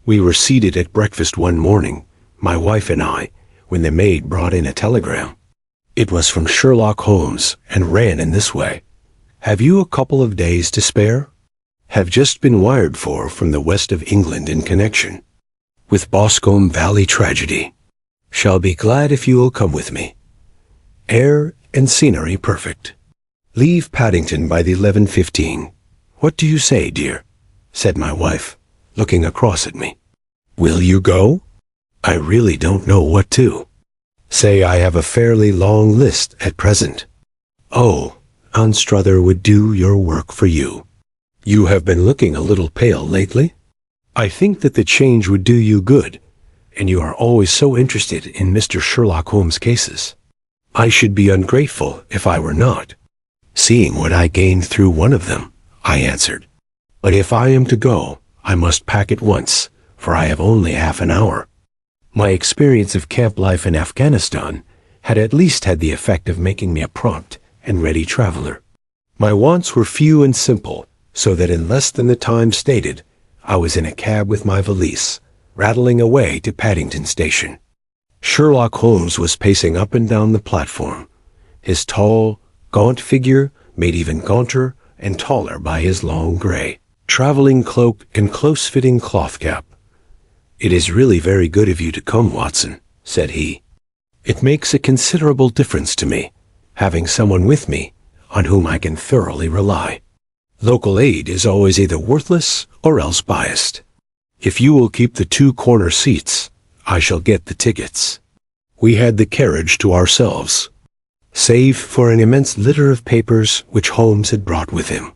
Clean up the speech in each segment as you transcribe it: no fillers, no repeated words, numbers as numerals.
We were seated at breakfast one morning, my wife and I, when the maid brought in a telegram. It was from Sherlock Holmes and ran in this way. Have you a couple of days to spare? Have just been wired for from the west of England in connection with Boscombe Valley tragedy. Shall be glad if you will come with me. Air and scenery perfect. Leave Paddington by the 11:15. What do you say, dear? Said my wife, looking across at me. Will you go? I really don't know what to say. I have a fairly long list at present. Oh, Anstruther would do your work for you. You have been looking a little pale lately. I think that the change would do you good, and you are always so interested in Mr. Sherlock Holmes' cases. I should be ungrateful if I were not, seeing what I gained through one of them, I answered. But if I am to go, I must pack at once, for I have only half an hour. My experience of camp life in Afghanistan had at least had the effect of making me a prompt and ready traveler. My wants were few and simple, so that in less than the time stated, I was in a cab with my valise, rattling away to Paddington Station. Sherlock Holmes was pacing up and down the platform, his tall, gaunt figure made even gaunter and taller by his long gray traveling cloak and close-fitting cloth cap. It is really very good of you to come, Watson, said he. It makes a considerable difference to me, having someone with me on whom I can thoroughly rely. Local aid is always either worthless or else biased. If you will keep the 2 corner seats, I shall get the tickets. We had the carriage to ourselves, save for an immense litter of papers which Holmes had brought with him.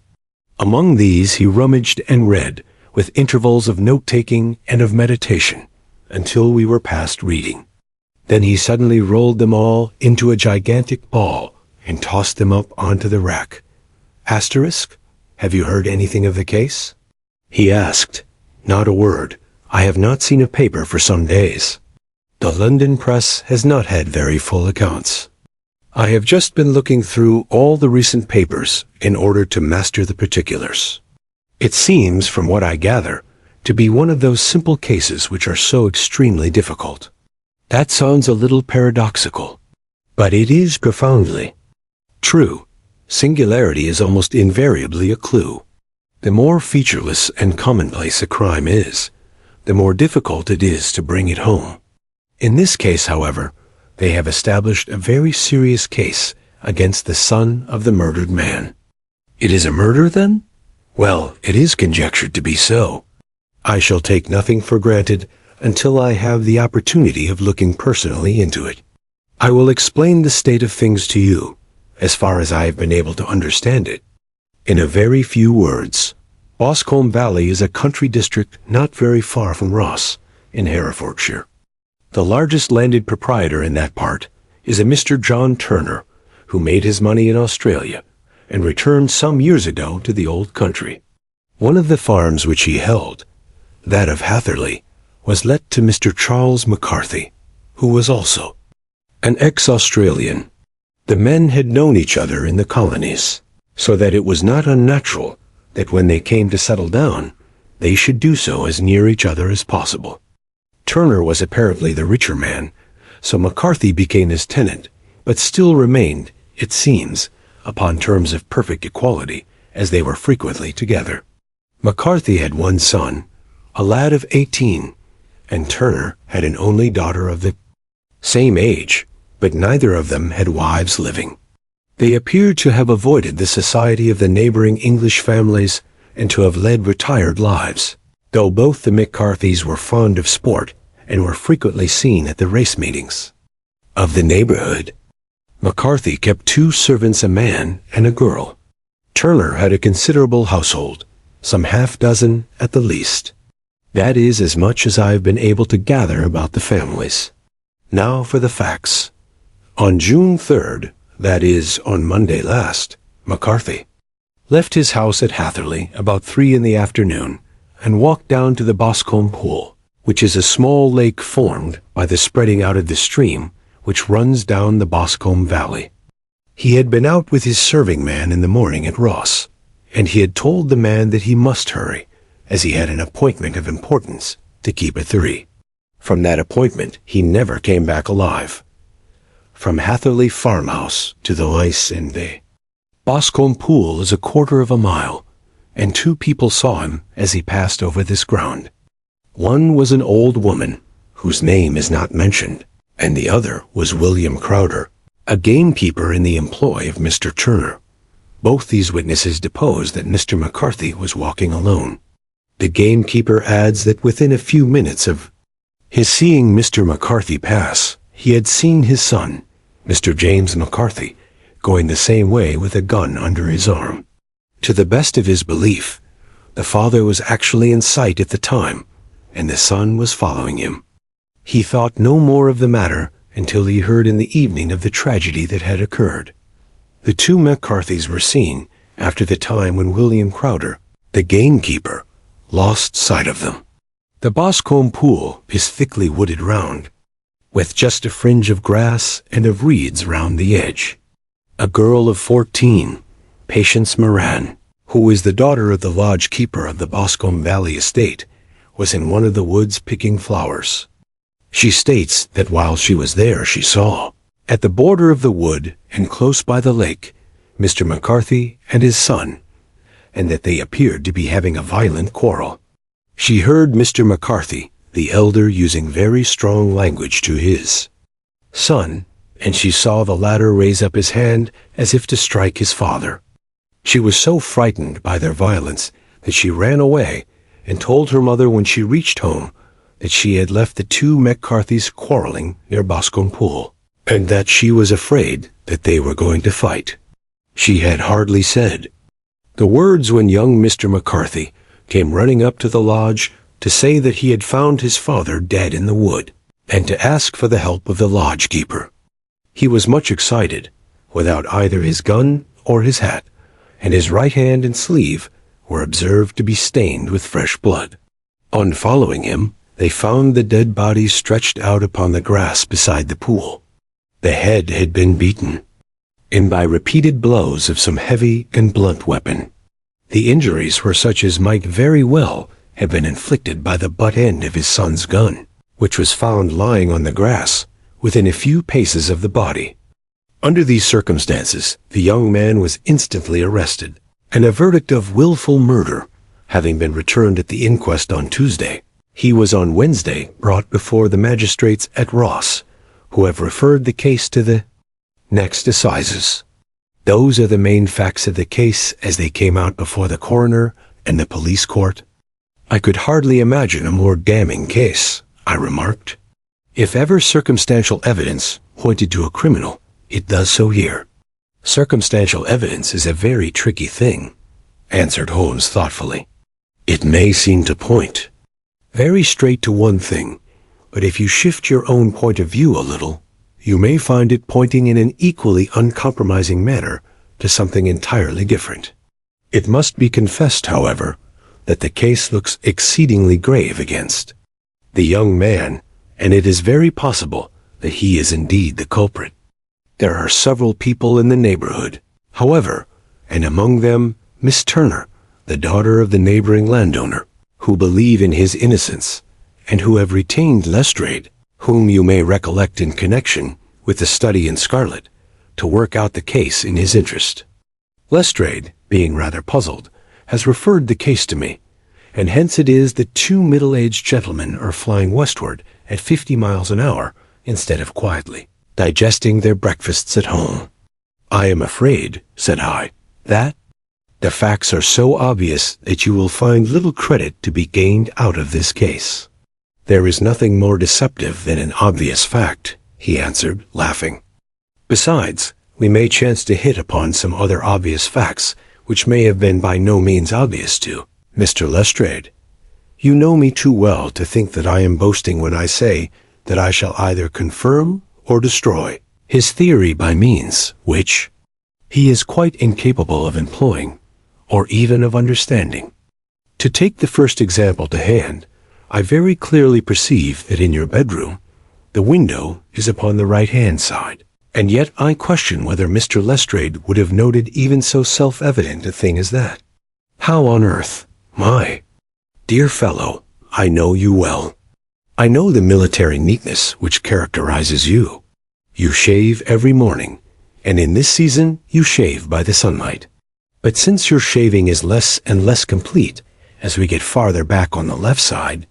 Among these he rummaged and read, with intervals of note-taking and of meditation, until we were past reading. Then he suddenly rolled them all into a gigantic ball and tossed them up onto the rack. Asterisk, have you heard anything of the case? He asked. Not a word. I have not seen a paper for some days. The London press has not had very full accounts. I have just been looking through all the recent papers in order to master the particulars. It seems, from what I gather, to be one of those simple cases which are so extremely difficult. That sounds a little paradoxical, but it is profoundly true. Singularity is almost invariably a clue. The more featureless and commonplace a crime is, the more difficult it is to bring it home. In this case, however, they have established a very serious case against the son of the murdered man. It is a murder, then? Well, it is conjectured to be so. I shall take nothing for granted until I have the opportunity of looking personally into it. I will explain the state of things to you, as far as I have been able to understand it. In a very few words, Boscombe Valley is a country district not very far from Ross, in Herefordshire. The largest landed proprietor in that part is a Mr. John Turner, who made his money in Australia and returned some years ago to the old country. One of the farms which he held, that of Hatherley, was let to Mr. Charles McCarthy, who was also an ex-Australian. The men had known each other in the colonies, so that it was not unnatural that when they came to settle down, they should do so as near each other as possible. Turner was apparently the richer man, so McCarthy became his tenant, but still remained, it seems, upon terms of perfect equality, as they were frequently together. McCarthy had one son, a lad of 18, and Turner had an only daughter of the same age, but neither of them had wives living. They appeared to have avoided the society of the neighboring English families and to have led retired lives, though both the McCarthys were fond of sport and were frequently seen at the race meetings of the neighborhood. McCarthy kept 2 servants, a man and a girl. Turner had a considerable household, some half-dozen at the least. That is as much as I have been able to gather about the families. Now for the facts. On June 3rd, that is, on Monday last, McCarthy left his house at Hatherley about 3 in the afternoon and walked down to the Boscombe Pool, which is a small lake formed by the spreading out of the stream which runs down the Boscombe Valley. He had been out with his serving man in the morning at Ross, and he had told the man that he must hurry, as he had an appointment of importance, to keep a 3. From that appointment, he never came back alive. From Hatherley Farmhouse to the ice in the Boscombe Pool is a quarter of a mile, and 2 people saw him as he passed over this ground. One was an old woman, whose name is not mentioned, and the other was William Crowder, a gamekeeper in the employ of Mr. Turner. Both these witnesses deposed that Mr. McCarthy was walking alone. The gamekeeper adds that within a few minutes of his seeing Mr. McCarthy pass, he had seen his son, Mr. James McCarthy, going the same way with a gun under his arm. To the best of his belief, the father was actually in sight at the time, and the son was following him. He thought no more of the matter until he heard in the evening of the tragedy that had occurred. The 2 McCarthys were seen after the time when William Crowder, the gamekeeper, lost sight of them. The Boscombe Pool is thickly wooded round, with just a fringe of grass and of reeds round the edge. A girl of 14, Patience Moran, who is the daughter of the lodge keeper of the Boscombe Valley estate, was in one of the woods picking flowers. She states that while she was there she saw, at the border of the wood and close by the lake, Mr. McCarthy and his son, and that they appeared to be having a violent quarrel. She heard Mr. McCarthy, the elder, using very strong language to his son, and she saw the latter raise up his hand as if to strike his father. She was so frightened by their violence that she ran away and told her mother when she reached home that she had left the 2 McCarthys quarreling near Boscombe Pool, and that she was afraid that they were going to fight. She had hardly said the words when young Mr. McCarthy came running up to the lodge to say that he had found his father dead in the wood, and to ask for the help of the lodge keeper. He was much excited, without either his gun or his hat, and his right hand and sleeve were observed to be stained with fresh blood. On following him, they found the dead body stretched out upon the grass beside the pool. The head had been beaten, and by repeated blows of some heavy and blunt weapon. The injuries were such as might very well have been inflicted by the butt end of his son's gun, which was found lying on the grass within a few paces of the body. Under these circumstances, the young man was instantly arrested, and a verdict of willful murder having been returned at the inquest on Tuesday, he was on Wednesday brought before the magistrates at Ross, who have referred the case to the next assizes. Those are the main facts of the case as they came out before the coroner and the police court. I could hardly imagine a more damning case, I remarked. If ever circumstantial evidence pointed to a criminal, it does so here. Circumstantial evidence is a very tricky thing, answered Holmes thoughtfully. It may seem to point very straight to one thing, but if you shift your own point of view a little, you may find it pointing in an equally uncompromising manner to something entirely different. It must be confessed, however, that the case looks exceedingly grave against the young man, and it is very possible that he is indeed the culprit. There are several people in the neighborhood, however, and among them Miss Turner, the daughter of the neighboring landowner, who believe in his innocence, and who have retained Lestrade, whom you may recollect in connection with the study in Scarlet, to work out the case in his interest. Lestrade, being rather puzzled, has referred the case to me, and hence it is that 2 middle-aged gentlemen are flying westward at 50 miles an hour instead of quietly digesting their breakfasts at home. I am afraid, said I, that the facts are so obvious that you will find little credit to be gained out of this case. There is nothing more deceptive than an obvious fact, he answered, laughing. Besides, we may chance to hit upon some other obvious facts which may have been by no means obvious to Mr. Lestrade. You know me too well to think that I am boasting when I say that I shall either confirm or destroy his theory by means which he is quite incapable of employing, or even of understanding. To take the first example to hand, I very clearly perceive that in your bedroom, the window is upon the right-hand side, and yet I question whether Mr. Lestrade would have noted even so self-evident a thing as that. How on earth, my dear fellow, I know you well. I know the military neatness which characterizes you. You shave every morning, and in this season you shave by the sunlight. But since your shaving is less and less complete as we get farther back on the left side,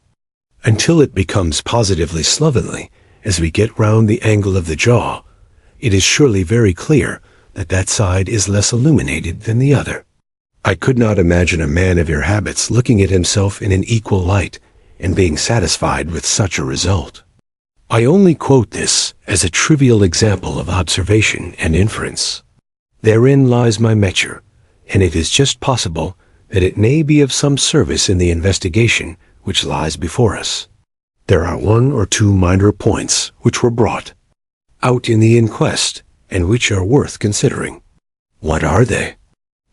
until it becomes positively slovenly as we get round the angle of the jaw, it is surely very clear that that side is less illuminated than the other. I could not imagine a man of your habits looking at himself in an equal light and being satisfied with such a result. I only quote this as a trivial example of observation and inference. Therein lies my measure, and it is just possible that it may be of some service in the investigation which lies before us. There are one or two minor points which were brought out in the inquest and which are worth considering. What are they?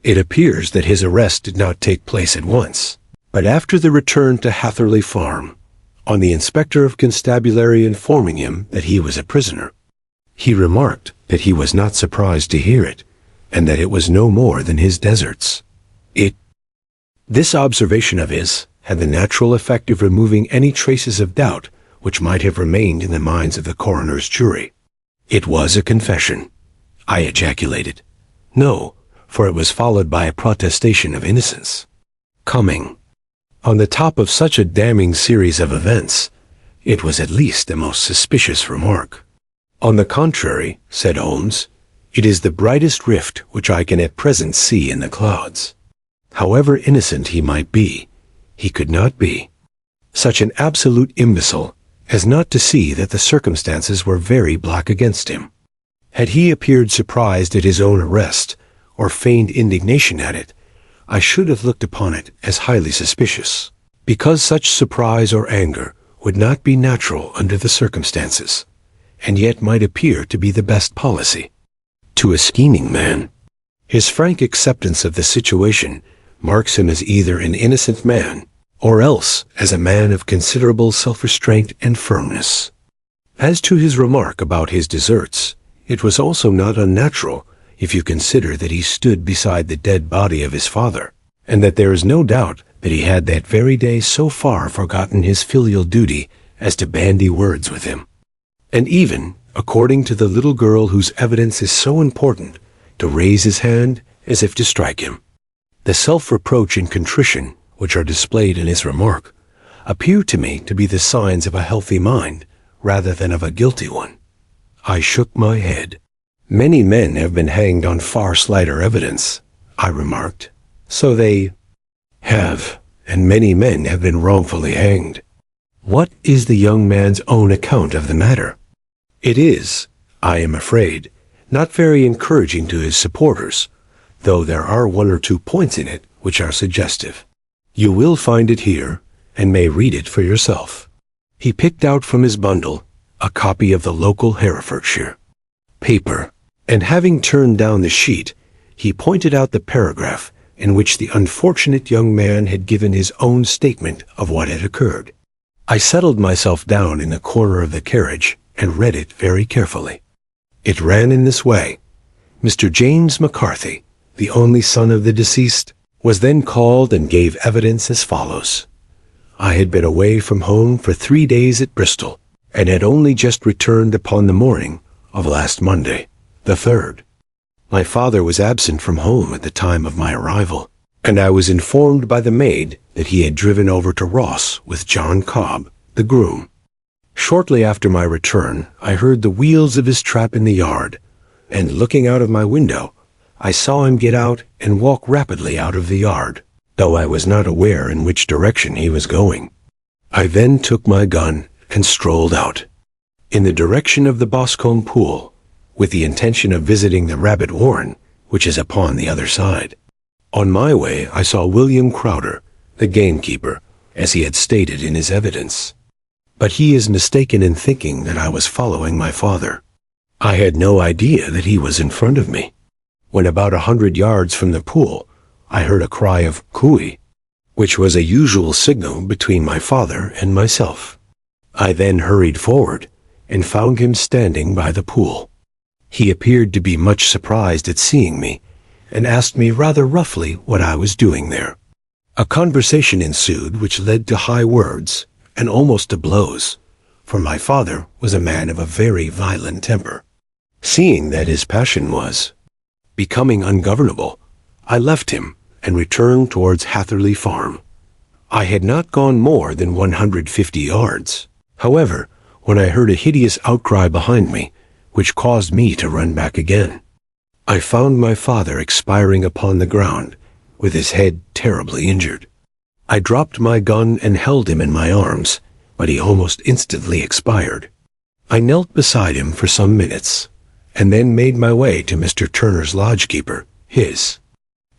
It appears that his arrest did not take place at once, but after the return to Hatherley Farm, on the inspector of constabulary informing him that he was a prisoner. He remarked that he was not surprised to hear it, and that it was no more than his deserts. This observation of his had the natural effect of removing any traces of doubt which might have remained in the minds of the coroner's jury. It was a confession, I ejaculated. No, for it was followed by a protestation of innocence. Coming on the top of such a damning series of events, it was at least a most suspicious remark. On the contrary, said Holmes, it is the brightest rift which I can at present see in the clouds. However innocent he might be, he could not be such an absolute imbecile as not to see that the circumstances were very black against him. Had he appeared surprised at his own arrest, or feigned indignation at it, I should have looked upon it as highly suspicious, because such surprise or anger would not be natural under the circumstances, and yet might appear to be the best policy. To a scheming man, his frank acceptance of the situation marks him as either an innocent man, or else as a man of considerable self-restraint and firmness. As to his remark about his deserts, it was also not unnatural, if you consider that he stood beside the dead body of his father, and that there is no doubt that he had that very day so far forgotten his filial duty as to bandy words with him, and even, according to the little girl whose evidence is so important, to raise his hand as if to strike him. The self-reproach and contrition which are displayed in his remark appear to me to be the signs of a healthy mind rather than of a guilty one. I shook my head. Many men have been hanged on far slighter evidence, I remarked. So they have, and many men have been wrongfully hanged. What is the young man's own account of the matter? It is, I am afraid, not very encouraging to his supporters, though there are one or two points in it which are suggestive. You will find it here, and may read it for yourself. He picked out from his bundle a copy of the local Herefordshire paper, and having turned down the sheet, he pointed out the paragraph in which the unfortunate young man had given his own statement of what had occurred. I settled myself down in the corner of the carriage and read it very carefully. It ran in this way. Mr. James McCarthy, the only son of the deceased, was then called and gave evidence as follows. I had been away from home for 3 days at Bristol, and had only just returned upon the morning of last Monday, the 3rd. My father was absent from home at the time of my arrival, and I was informed by the maid that he had driven over to Ross with John Cobb, the groom. Shortly after my return, I heard the wheels of his trap in the yard, and looking out of my window, I saw him get out and walk rapidly out of the yard, though I was not aware in which direction he was going. I then took my gun and strolled out, in the direction of the Boscombe pool, with the intention of visiting the rabbit warren, which is upon the other side. On my way, I saw William Crowder, the gamekeeper, as he had stated in his evidence. But he is mistaken in thinking that I was following my father. I had no idea that he was in front of me. When about 100 yards from the pool, I heard a cry of "Cooey," which was a usual signal between my father and myself. I then hurried forward and found him standing by the pool. He appeared to be much surprised at seeing me, and asked me rather roughly what I was doing there. A conversation ensued which led to high words and almost to blows, for my father was a man of a very violent temper. Seeing that his passion was becoming ungovernable, I left him and returned towards Hatherley Farm. I had not gone more than 150 yards, however, when I heard a hideous outcry behind me, which caused me to run back again. I found my father expiring upon the ground, with his head terribly injured. I dropped my gun and held him in my arms, but he almost instantly expired. I knelt beside him for some minutes, and then made my way to Mr. Turner's lodgekeeper, his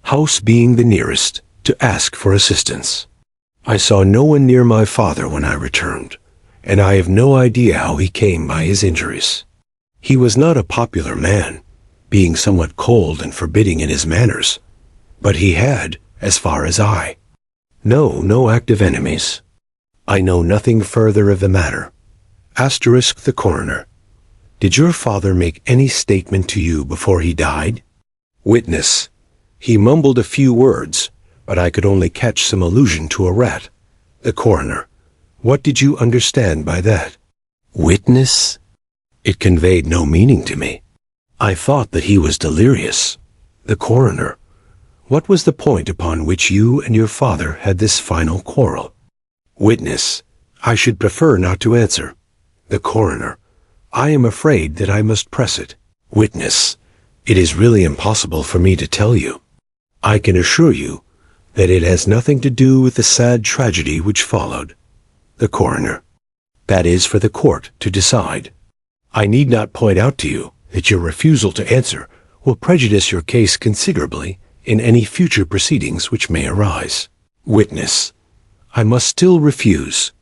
house being the nearest, to ask for assistance. I saw no one near my father when I returned, and I have no idea how he came by his injuries. He was not a popular man, being somewhat cold and forbidding in his manners, but he had, as far as I know, no active enemies. I know nothing further of the matter. Asterisk the coroner. Did your father make any statement to you before he died? Witness. He mumbled a few words, but I could only catch some allusion to a rat. The coroner. What did you understand by that? Witness. It conveyed no meaning to me. I thought that he was delirious. The coroner. What was the point upon which you and your father had this final quarrel? Witness. I should prefer not to answer. The coroner. I am afraid that I must press it. Witness. It is really impossible for me to tell you. I can assure you that it has nothing to do with the sad tragedy which followed. The coroner. That is for the court to decide. I need not point out to you that your refusal to answer will prejudice your case considerably in any future proceedings which may arise. Witness. I must still refuse.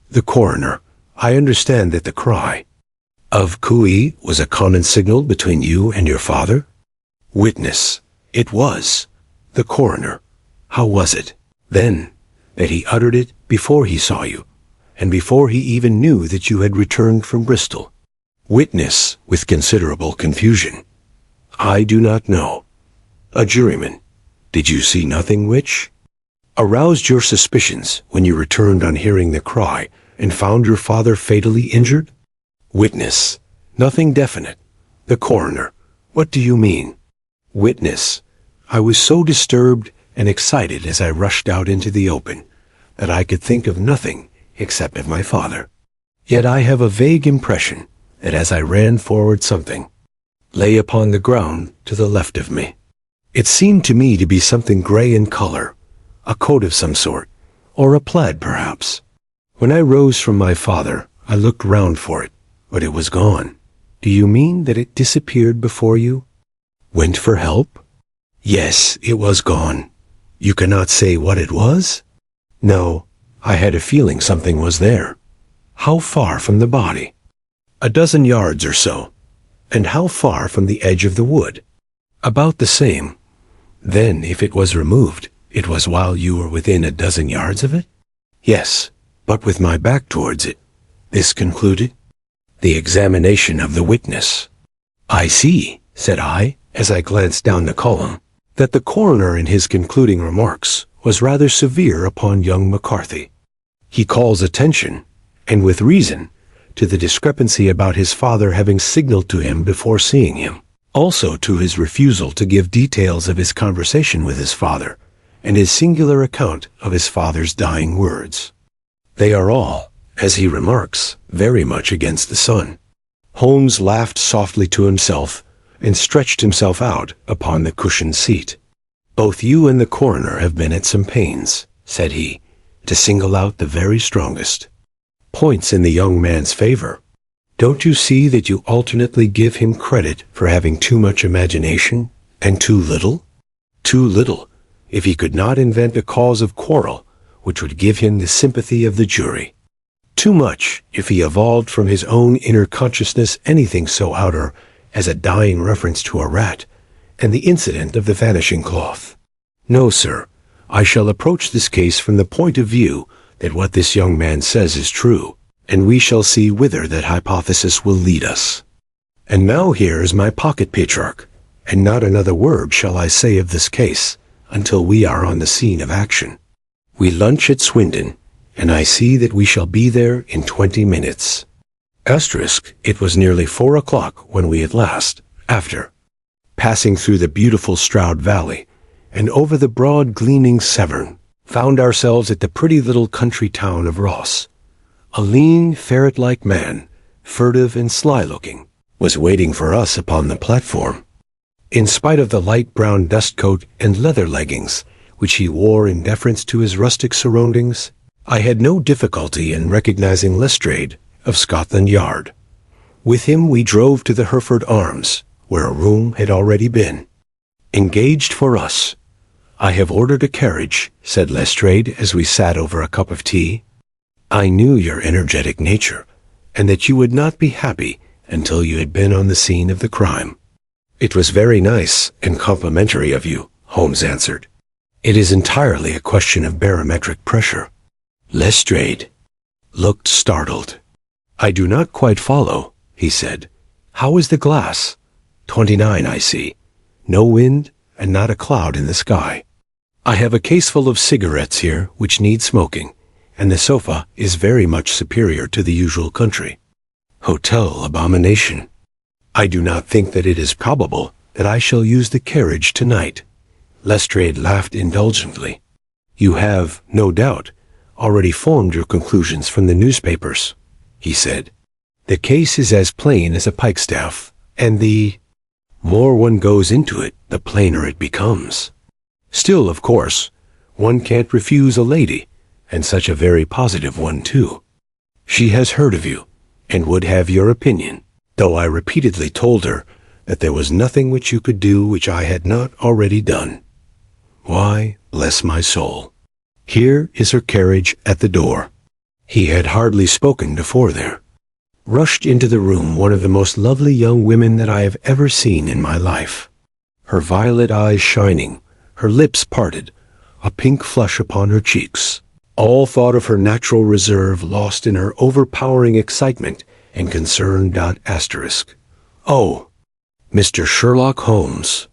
The coroner. I understand that the cry of cooey was a common signal between you and your father? Witness. It was. The coroner. How was it, then, that he uttered it before he saw you, and before he even knew that you had returned from Bristol? Witness, with considerable confusion. I do not know. A juryman. Did you see nothing which aroused your suspicions when you returned on hearing the cry and found your father fatally injured? Witness. Nothing definite. The coroner. What do you mean? Witness. I was so disturbed and excited as I rushed out into the open that I could think of nothing except of my father. Yet I have a vague impression that as I ran forward something lay upon the ground to the left of me. It seemed to me to be something gray in color, a coat of some sort, or a plaid perhaps. When I rose from my father, I looked round for it, but it was gone. Do you mean that it disappeared before you? Went for help? Yes, it was gone. You cannot say what it was? No, I had a feeling something was there. How far from the body? 12 yards or so. And how far from the edge of the wood? About the same. Then, if it was removed, it was while you were within 12 yards of it? Yes, but with my back towards it. This concluded the examination of the witness. I see, said I, as I glanced down the column, that the coroner in his concluding remarks was rather severe upon young McCarthy. He calls attention, and with reason, to the discrepancy about his father having signaled to him before seeing him, also to his refusal to give details of his conversation with his father, and his singular account of his father's dying words. They are all, as he remarks, very much against the son. Holmes laughed softly to himself, and stretched himself out upon the cushioned seat. Both you and the coroner have been at some pains, said he, to single out the very strongest points in the young man's favor. Don't you see that you alternately give him credit for having too much imagination and too little? Too little, if he could not invent a cause of quarrel which would give him the sympathy of the jury. Too much, if he evolved from his own inner consciousness anything so outer as a dying reference to a rat, and the incident of the vanishing cloth. No, sir, I shall approach this case from the point of view that what this young man says is true, and we shall see whither that hypothesis will lead us. And now here is my pocket Petrarch, and not another word shall I say of this case until we are on the scene of action. We lunch at Swindon, and I see that we shall be there in 20 minutes. Asterisk, it was nearly 4 o'clock when we at last, after passing through the beautiful Stroud Valley and over the broad gleaming Severn, found ourselves at the pretty little country town of Ross. A lean, ferret-like man, furtive and sly-looking, was waiting for us upon the platform. In spite of the light brown dust coat and leather leggings, which he wore in deference to his rustic surroundings, I had no difficulty in recognizing Lestrade of Scotland Yard. With him we drove to the Hereford Arms, where a room had already been engaged for us. "I have ordered a carriage," said Lestrade as we sat over a cup of tea. "I knew your energetic nature, and that you would not be happy until you had been on the scene of the crime." "It was very nice and complimentary of you," Holmes answered. "It is entirely a question of barometric pressure." Lestrade looked startled. "I do not quite follow," he said. "How is the glass?" 29, I see. No wind and not a cloud in the sky. I have a case full of cigarettes here which need smoking, and the sofa is very much superior to the usual country hotel abomination. I do not think that it is probable that I shall use the carriage tonight." Lestrade laughed indulgently. "You have, no doubt, already formed your conclusions from the newspapers," he said. "The case is as plain as a pikestaff, and the more one goes into it, the plainer it becomes. Still, of course, one can't refuse a lady, and such a very positive one, too. She has heard of you, and would have your opinion, though I repeatedly told her that there was nothing which you could do which I had not already done. Why, bless my soul, here is her carriage at the door." He had hardly spoken before there rushed into the room one of the most lovely young women that I have ever seen in my life. Her violet eyes shining, her lips parted, a pink flush upon her cheeks, all thought of her natural reserve lost in her overpowering excitement and concern. Asterisk. "Oh, Mr. Sherlock Holmes,"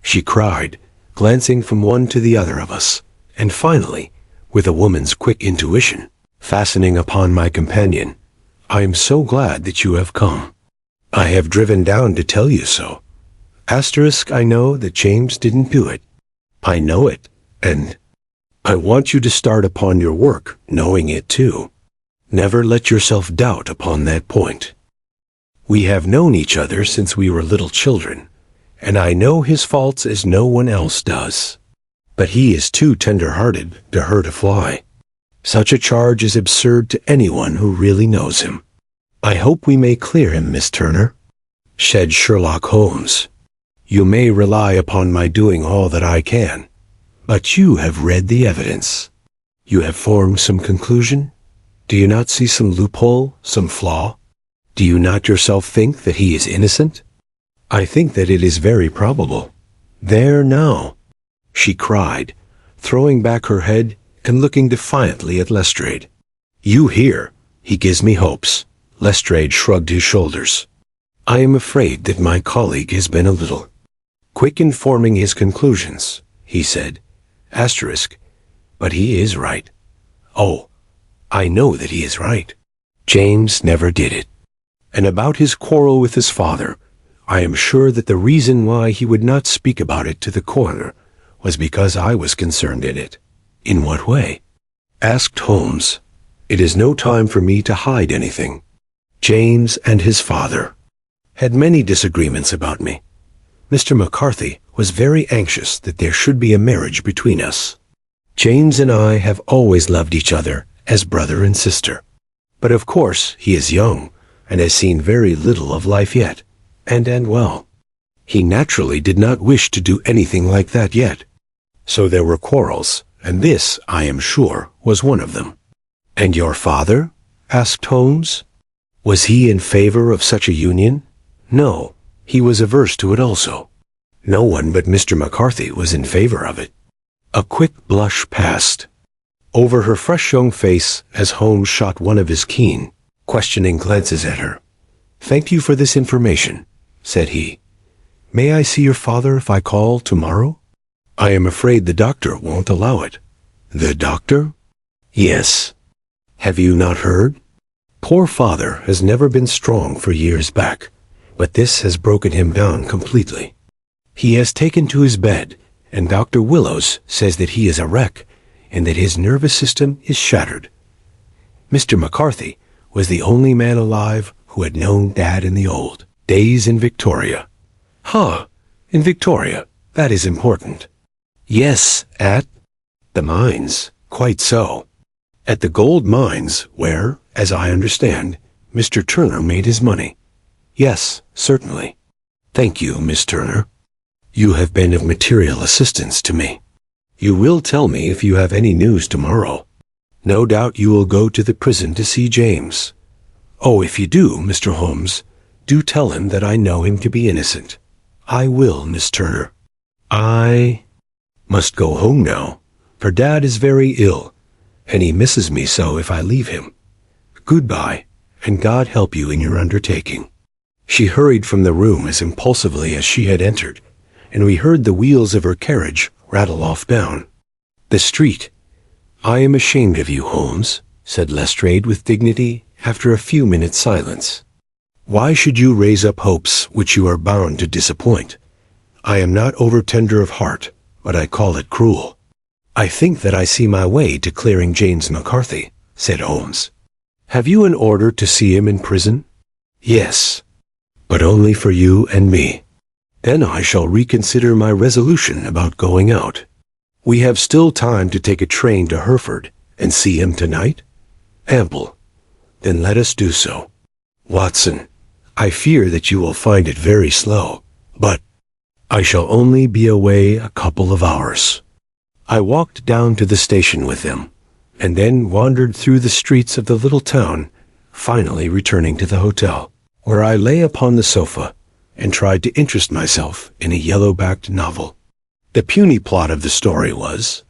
she cried, glancing from one to the other of us, and finally, with a woman's quick intuition, fastening upon my companion. "I am so glad that you have come. I have driven down to tell you so. Asterisk, I know that James didn't do it. I know it, and I want you to start upon your work knowing it too. Never let yourself doubt upon that point. We have known each other since we were little children, and I know his faults as no one else does. But he is too tender-hearted to hurt a fly. Such a charge is absurd to anyone who really knows him. I hope we may clear him, Miss Turner," said Sherlock Holmes. "You may rely upon my doing all that I can. But you have read the evidence. You have formed some conclusion? Do you not see some loophole, some flaw? Do you not yourself think that he is innocent?" "I think that it is very probable." "There now," she cried, throwing back her head and looking defiantly at Lestrade. "You hear, he gives me hopes." Lestrade shrugged his shoulders. "I am afraid that my colleague has been a little quick in forming his conclusions," he said. Asterisk, "but he is right. Oh, I know that he is right. James never did it. And about his quarrel with his father, I am sure that the reason why he would not speak about it to the coroner was because I was concerned in it." "In what way?" asked Holmes. "It is no time for me to hide anything. James and his father had many disagreements about me. Mr. McCarthy was very anxious that there should be a marriage between us. James and I have always loved each other as brother and sister. But of course he is young and has seen very little of life yet, and well, he naturally did not wish to do anything like that yet. So there were quarrels, and this, I am sure, was one of them." "And your father?" asked Holmes. "Was he in favor of such a union?" "No, he was averse to it also. No one but Mr. McCarthy was in favor of it." A quick blush passed over her fresh young face as Holmes shot one of his keen, questioning glances at her. "Thank you for this information," said he. "May I see your father if I call tomorrow?" "I am afraid the doctor won't allow it." The doctor? Yes. Have you not heard? Poor father has never been strong for years back, but this has broken him down completely. He has taken to his bed, and Dr. Willows says that he is a wreck and that his nervous system is shattered. Mr. McCarthy was the only man alive who had known Dad in the old days in Victoria. Huh, in Victoria, that is important. Yes, at the mines, quite so. At the gold mines where, as I understand, Mr. Turner made his money. Yes, certainly. Thank you, Miss Turner. You have been of material assistance to me. You will tell me if you have any news tomorrow. No doubt you will go to the prison to see James. Oh, if you do, Mr. Holmes, do tell him that I know him to be innocent. I will, Miss Turner. I must go home now, for Dad is very ill, and he misses me so if I leave him. Goodbye, and God help you in your undertaking. She hurried from the room as impulsively as she had entered, and we heard the wheels of her carriage rattle off down the street. I am ashamed of you, Holmes, said Lestrade with dignity after a few minutes' silence. Why should you raise up hopes which you are bound to disappoint? I am not over-tender of heart, but I call it cruel. I think that I see my way to clearing James McCarthy, said Holmes. Have you an order to see him in prison? Yes, but only for you and me. Then I shall reconsider my resolution about going out. We have still time to take a train to Hereford and see him tonight? Ample. Then let us do so. Watson, I fear that you will find it very slow, but I shall only be away a couple of hours. I walked down to the station with them, and then wandered through the streets of the little town, finally returning to the hotel, where I lay upon the sofa and tried to interest myself in a yellow-backed novel. The puny plot of the story was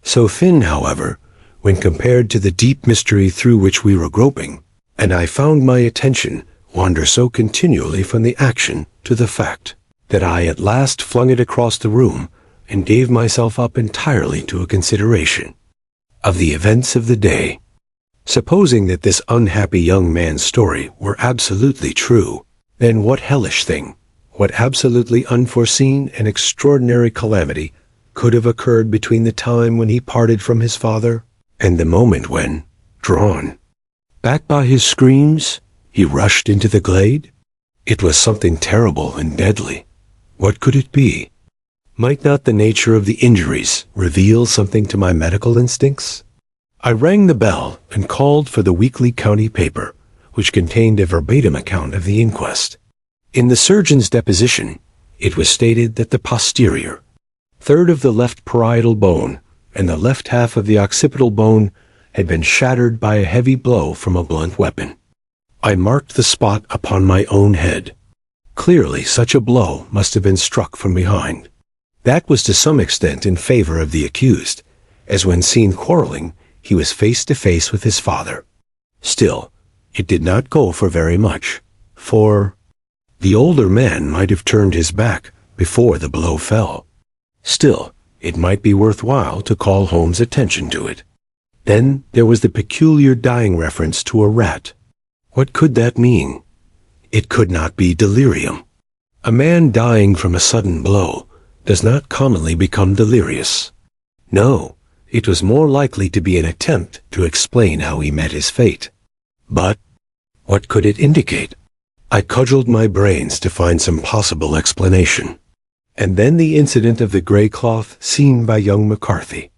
so thin, however, when compared to the deep mystery through which we were groping, and I found my attention wander so continually from the action to the fact that I at last flung it across the room and gave myself up entirely to a consideration of the events of the day. Supposing that this unhappy young man's story were absolutely true, then what hellish thing, what absolutely unforeseen and extraordinary calamity could have occurred between the time when he parted from his father and the moment when, drawn back by his screams, he rushed into the glade? It was something terrible and deadly. What could it be? Might not the nature of the injuries reveal something to my medical instincts? I rang the bell and called for the weekly county paper, which contained a verbatim account of the inquest. In the surgeon's deposition, it was stated that the posterior third of the left parietal bone and the left half of the occipital bone had been shattered by a heavy blow from a blunt weapon. I marked the spot upon my own head. Clearly, such a blow must have been struck from behind. That was to some extent in favor of the accused, as when seen quarreling, he was face to face with his father. Still, it did not go for very much, for the older man might have turned his back before the blow fell. Still, it might be worthwhile to call Holmes' attention to it. Then there was the peculiar dying reference to a rat. What could that mean? It could not be delirium. A man dying from a sudden blow does not commonly become delirious. No, it was more likely to be an attempt to explain how he met his fate. But what could it indicate? I cudgeled my brains to find some possible explanation. And then the incident of the gray cloth seen by young McCarthy.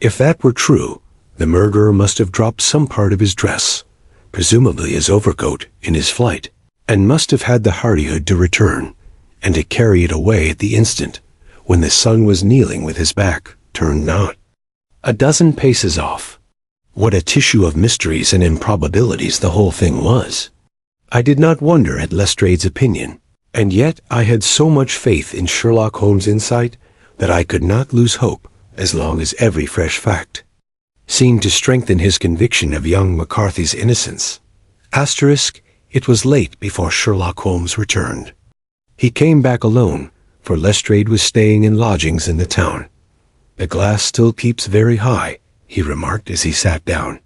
If that were true, the murderer must have dropped some part of his dress, presumably his overcoat, in his flight, and must have had the hardihood to return, and to carry it away at the instant when the son was kneeling with his back turned not a dozen paces off. What a tissue of mysteries and improbabilities the whole thing was! I did not wonder at Lestrade's opinion, and yet I had so much faith in Sherlock Holmes' insight that I could not lose hope as long as every fresh fact seemed to strengthen his conviction of young McCarthy's innocence. It was late before Sherlock Holmes returned. He came back alone, for Lestrade was staying in lodgings in the town. The glass still keeps very high, he remarked as he sat down.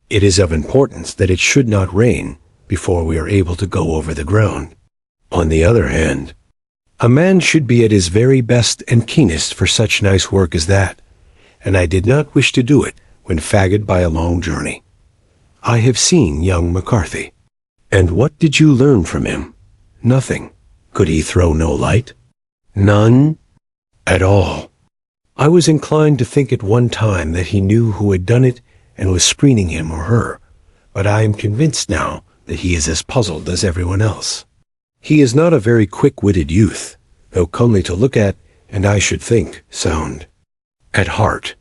It is of importance that it should not rain before we are able to go over the ground. On the other hand, a man should be at his very best and keenest for such nice work as that, and I did not wish to do it when fagged by a long journey. I have seen young McCarthy. And what did you learn from him? Nothing. Could he throw no light? None at all. I was inclined to think at one time that he knew who had done it and was screening him or her, but I am convinced now that he is as puzzled as everyone else. He is not a very quick-witted youth, though comely to look at, and I should think sound at heart.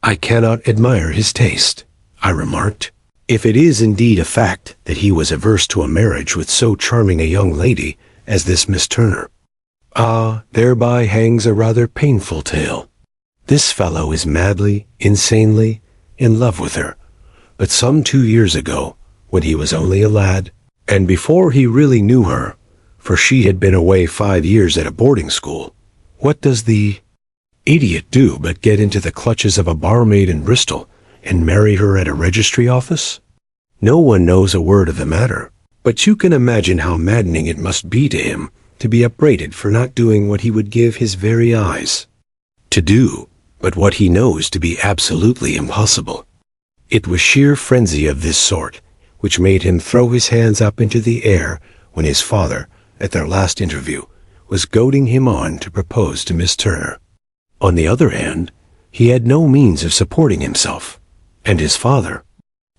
I cannot admire his taste, I remarked. If it is indeed a fact that he was averse to a marriage with so charming a young lady as this Miss Turner, thereby hangs a rather painful tale. This fellow is madly, insanely in love with her, but some 2 years ago, when he was only a lad, and before he really knew her, for she had been away 5 years at a boarding school, what does the idiot do but get into the clutches of a barmaid in Bristol and marry her at a registry office? No one knows a word of the matter, but you can imagine how maddening it must be to him to be upbraided for not doing what he would give his very eyes to do, but what he knows to be absolutely impossible. It was sheer frenzy of this sort which made him throw his hands up into the air when his father, at their last interview, was goading him on to propose to Miss Turner. On the other hand, he had no means of supporting himself, and his father,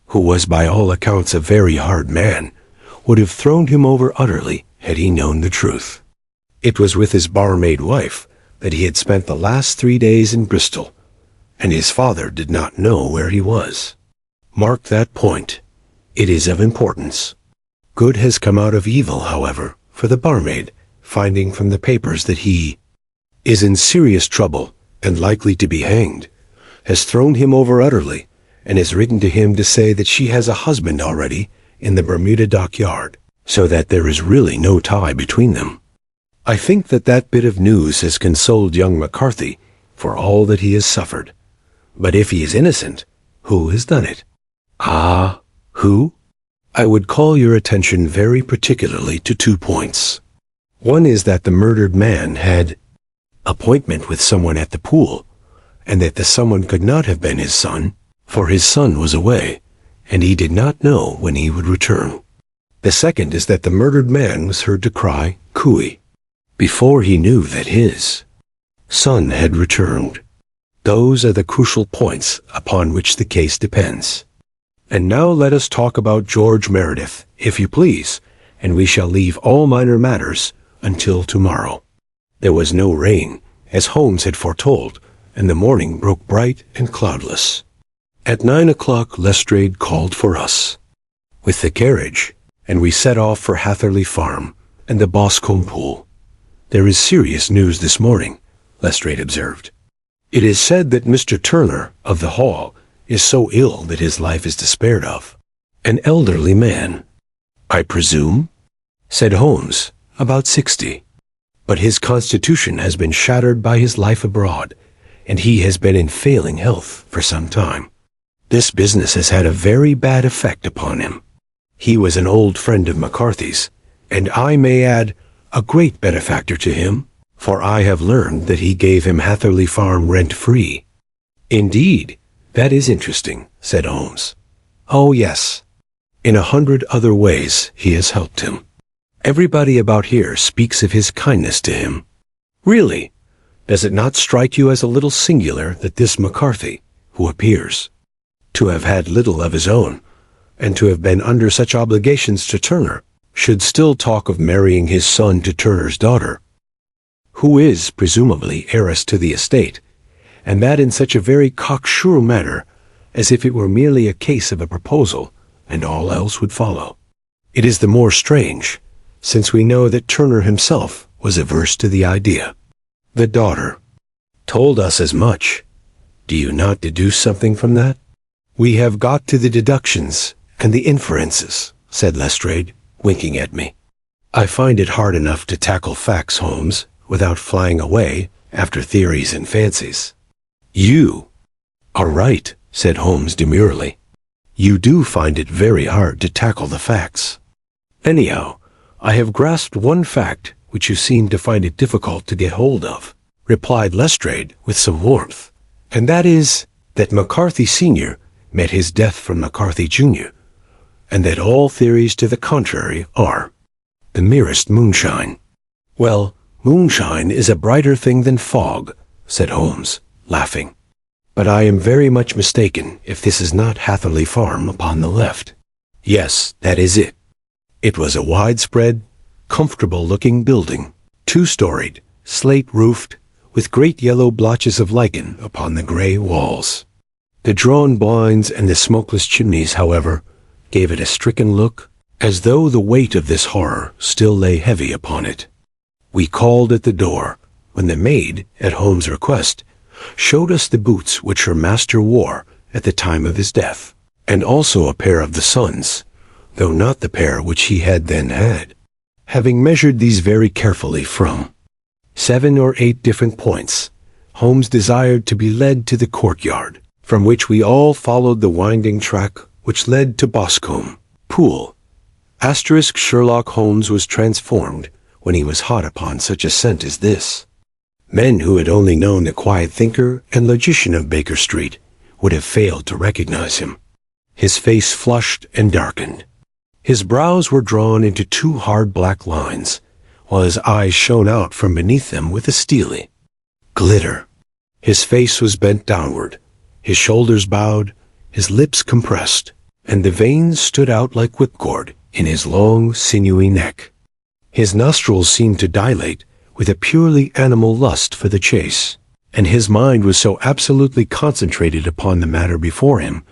who was by all accounts a very hard man, would have thrown him over utterly had he known the truth. It was with his barmaid wife that he had spent the last 3 days in Bristol, and his father did not know where he was. Mark that point. It is of importance. Good has come out of evil, however, for the barmaid, finding from the papers that he is in serious trouble and likely to be hanged, has thrown him over utterly, and has written to him to say that she has a husband already in the Bermuda dockyard, so that there is really no tie between them. I think that that bit of news has consoled young McCarthy for all that he has suffered. But if he is innocent, who has done it? Who? I would call your attention very particularly to 2 points. One is that the murdered man had appointment with someone at the pool, and that the someone could not have been his son, for his son was away, and he did not know when he would return. The second is that the murdered man was heard to cry, "Cooey," before he knew that his son had returned. Those are the crucial points upon which the case depends. And now let us talk about George Meredith, if you please, and we shall leave all minor matters until tomorrow. There was no rain, as Holmes had foretold, and the morning broke bright and cloudless. At 9 o'clock Lestrade called for us with the carriage, and we set off for Hatherley Farm and the Boscombe pool. There is serious news this morning, Lestrade observed. It is said that Mr. Turner, of the Hall, is so ill that his life is despaired of. An elderly man, I presume, said Holmes, about 60. But his constitution has been shattered by his life abroad, and he has been in failing health for some time. This business has had a very bad effect upon him. He was an old friend of McCarthy's, and I may add, a great benefactor to him, for I have learned that he gave him Hatherley Farm rent-free. Indeed, that is interesting, said Holmes. Oh, yes. In 100 other ways he has helped him. Everybody about here speaks of his kindness to him. Really, does it not strike you as a little singular that this McCarthy, who appears to have had little of his own, and to have been under such obligations to Turner, should still talk of marrying his son to Turner's daughter, who is presumably heiress to the estate, and that in such a very cocksure manner, as if it were merely a case of a proposal, and all else would follow? It is the more strange, since we know that Turner himself was averse to the idea. The daughter told us as much. Do you not deduce something from that? We have got to the deductions and the inferences, said Lestrade, winking at me. I find it hard enough to tackle facts, Holmes, without flying away after theories and fancies. You are right, said Holmes demurely. "You do find it very hard to tackle the facts." "Anyhow, I have grasped one fact which you seem to find it difficult to get hold of," replied Lestrade with some warmth, "and that is that McCarthy Sr. met his death from McCarthy Jr., and that all theories to the contrary are the merest moonshine." "Well, moonshine is a brighter thing than fog," said Holmes, laughing. "But I am very much mistaken if this is not Hatherley Farm upon the left." "Yes, that is it." It was a widespread, comfortable-looking building, two-storied, slate-roofed, with great yellow blotches of lichen upon the gray walls. The drawn blinds and the smokeless chimneys, however, gave it a stricken look, as though the weight of this horror still lay heavy upon it. We called at the door, when the maid, at Holmes' request, showed us the boots which her master wore at the time of his death, and also a pair of the son's, though not the pair which he had then had. Having measured these very carefully from 7 or 8 different points, Holmes desired to be led to the courtyard, from which we all followed the winding track which led to Boscombe Pool. Sherlock Holmes was transformed when he was hot upon such a scent as this. Men who had only known the quiet thinker and logician of Baker Street would have failed to recognize him. His face flushed and darkened. His brows were drawn into 2 hard black lines, while his eyes shone out from beneath them with a steely glitter. His face was bent downward, his shoulders bowed, his lips compressed, and the veins stood out like whipcord in his long, sinewy neck. His nostrils seemed to dilate with a purely animal lust for the chase, and his mind was so absolutely concentrated upon the matter before him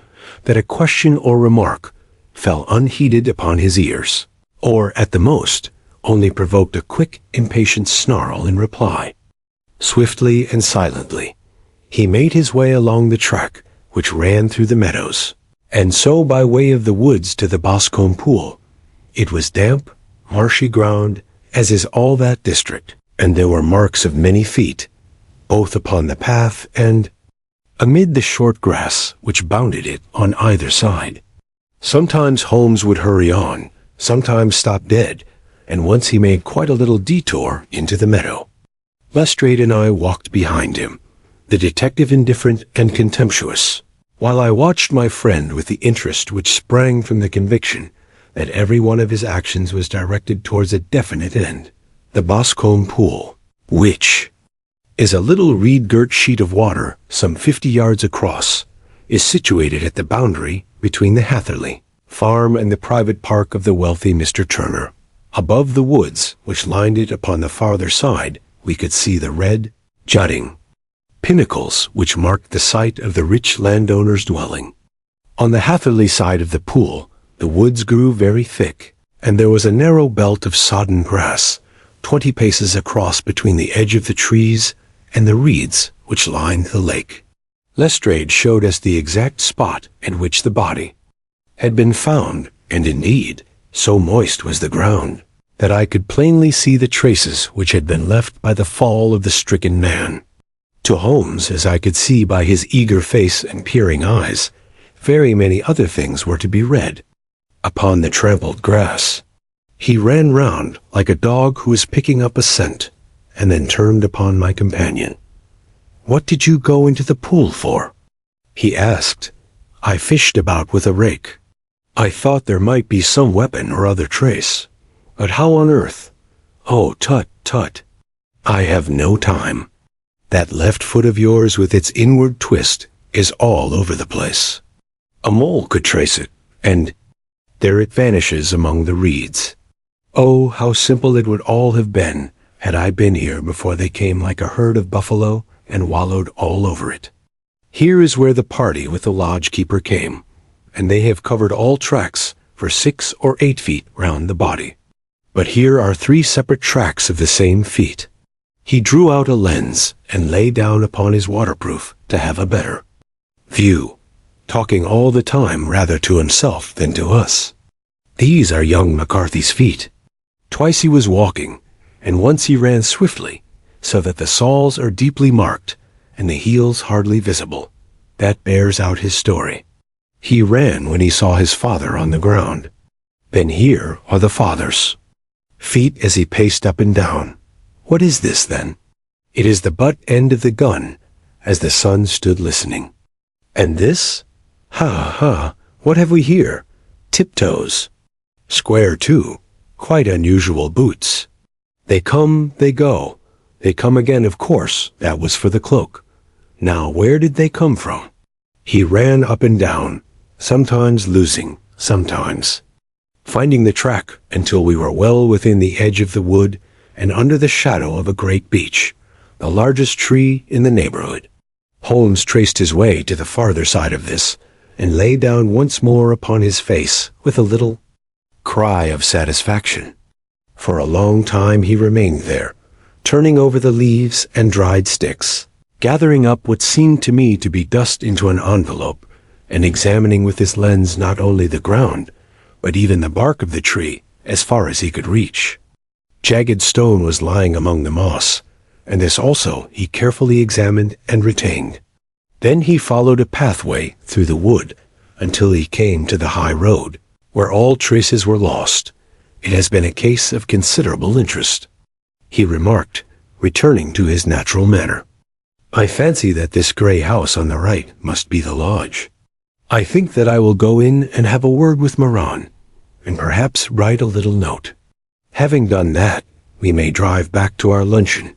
that a question or remark fell unheeded upon his ears, or, at the most, only provoked a quick, impatient snarl in reply. Swiftly and silently, he made his way along the track which ran through the meadows, and so by way of the woods to the Boscombe Pool. It was damp, marshy ground, as is all that district, and there were marks of many feet, both upon the path and amid the short grass which bounded it on either side. Sometimes Holmes would hurry on, sometimes stop dead, and once he made quite a little detour into the meadow. Lestrade and I walked behind him, the detective indifferent and contemptuous, while I watched my friend with the interest which sprang from the conviction that every one of his actions was directed towards a definite end. The Boscombe Pool, which is a little reed-girt sheet of water some 50 yards across, is situated at the boundary between the Hatherley Farm and the private park of the wealthy Mr. Turner. Above the woods which lined it upon the farther side, we could see the red, jutting pinnacles which marked the site of the rich landowner's dwelling. On the Hatherley side of the pool, the woods grew very thick, and there was a narrow belt of sodden grass, 20 paces across between the edge of the trees and the reeds which lined the lake. Lestrade showed us the exact spot at which the body had been found, and indeed, so moist was the ground that I could plainly see the traces which had been left by the fall of the stricken man. To Holmes, as I could see by his eager face and peering eyes, very many other things were to be read upon the trampled grass. He ran round like a dog who is picking up a scent, and then turned upon my companion. "What did you go into the pool for?" he asked. "I fished about with a rake. I thought there might be some weapon or other trace. But how on earth—" "Oh, tut, tut. I have no time. That left foot of yours with its inward twist is all over the place. A mole could trace it, and there it vanishes among the reeds. Oh, how simple it would all have been had I been here before they came like a herd of buffalo and wallowed all over it. Here is where the party with the lodge-keeper came, and they have covered all tracks for 6 or 8 feet round the body. But here are 3 separate tracks of the same feet." He drew out a lens and lay down upon his waterproof to have a better view, talking all the time rather to himself than to us. "These are young McCarthy's feet. Twice he was walking, and once he ran swiftly, so that the soles are deeply marked and the heels hardly visible. That bears out his story. He ran when he saw his father on the ground. Then here are the father's feet as he paced up and down. What is this, then? It is the butt end of the gun, as the son stood listening. And this? Ha, what have we here? Tiptoes. Square, too. Quite unusual boots. They come, they go. They come again, of course. That was for the cloak. Now, where did they come from? He ran up and down, sometimes losing, sometimes finding the track until we were well within the edge of the wood and under the shadow of a great beech, the largest tree in the neighborhood. Holmes traced his way to the farther side of this and lay down once more upon his face with a little cry of satisfaction. For a long time he remained there, turning over the leaves and dried sticks, gathering up what seemed to me to be dust into an envelope, and examining with his lens not only the ground, but even the bark of the tree as far as he could reach. Jagged stone was lying among the moss, and this also he carefully examined and retained. Then he followed a pathway through the wood until he came to the high road, where all traces were lost. It has been a case of considerable interest, he remarked, returning to his natural manner. I fancy that this gray house on the right must be the lodge. I think that I will go in and have a word with Moran, and perhaps write a little note. Having done that, we may drive back to our luncheon.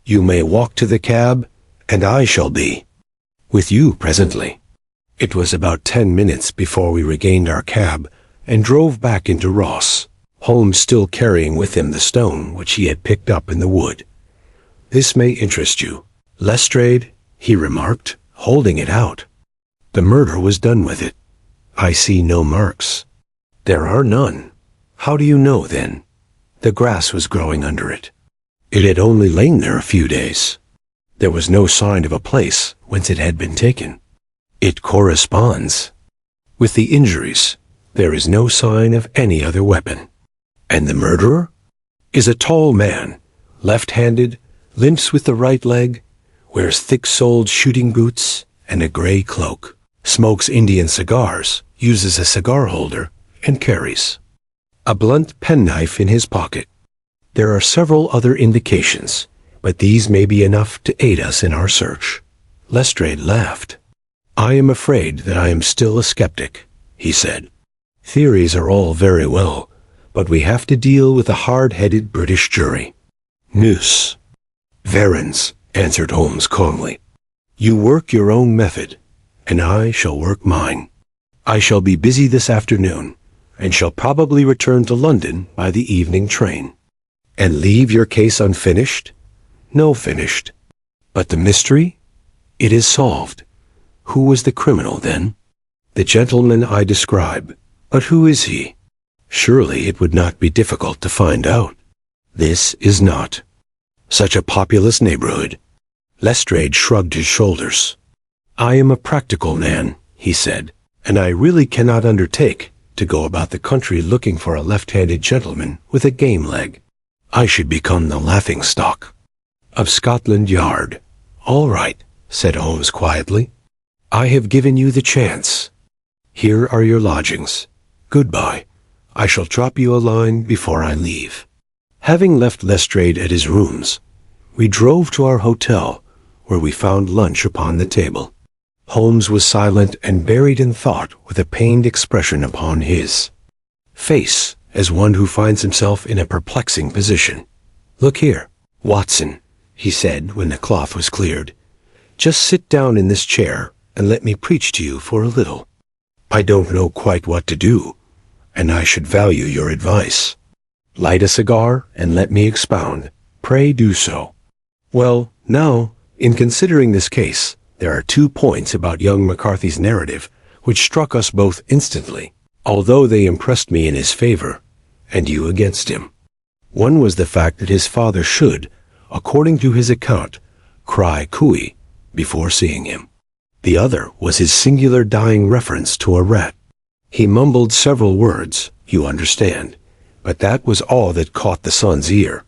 You may walk to the cab, and I shall be with you presently. It was about 10 minutes before we regained our cab and drove back into Ross, Holmes still carrying with him the stone which he had picked up in the wood. This may interest you, Lestrade, he remarked, holding it out. The murder was done with it. I see no marks. There are none. How do you know, then? The grass was growing under it. It had only lain there a few days. There was no sign of a place whence it had been taken. It corresponds with the injuries. There is no sign of any other weapon. And the murderer is a tall man, left-handed, limps with the right leg, wears thick-soled shooting boots and a gray cloak, smokes Indian cigars, uses a cigar holder, and carries a blunt penknife in his pocket. There are several other indications, but these may be enough to aid us in our search. Lestrade laughed. I am afraid that I am still a skeptic, he said. Theories are all very well, but we have to deal with a hard-headed British jury. Nous verrons, answered Holmes calmly. You work your own method, and I shall work mine. I shall be busy this afternoon, and shall probably return to London by the evening train. And leave your case unfinished? No, finished. But the mystery? It is solved. Who was the criminal, then? The gentleman I describe. But who is he? Surely it would not be difficult to find out. This is not such a populous neighborhood. Lestrade shrugged his shoulders. I am a practical man, he said, and I really cannot undertake to go about the country looking for a left-handed gentleman with a game leg. I should become the laughing-stock of Scotland Yard. All right, said Holmes quietly. I have given you the chance. Here are your lodgings. Goodbye. I shall drop you a line before I leave. Having left Lestrade at his rooms, we drove to our hotel, where we found lunch upon the table. Holmes was silent and buried in thought with a pained expression upon his face, as one who finds himself in a perplexing position. Look here, Watson, he said when the cloth was cleared. Just sit down in this chair and let me preach to you for a little. I don't know quite what to do, and I should value your advice. Light a cigar and let me expound. Pray do so. Well, now, in considering this case, there are 2 points about young McCarthy's narrative which struck us both instantly, although they impressed me in his favor, and you against him. One was the fact that his father should, according to his account, cry cooey before seeing him. The other was his singular dying reference to a rat. He mumbled several words, you understand, but that was all that caught the son's ear.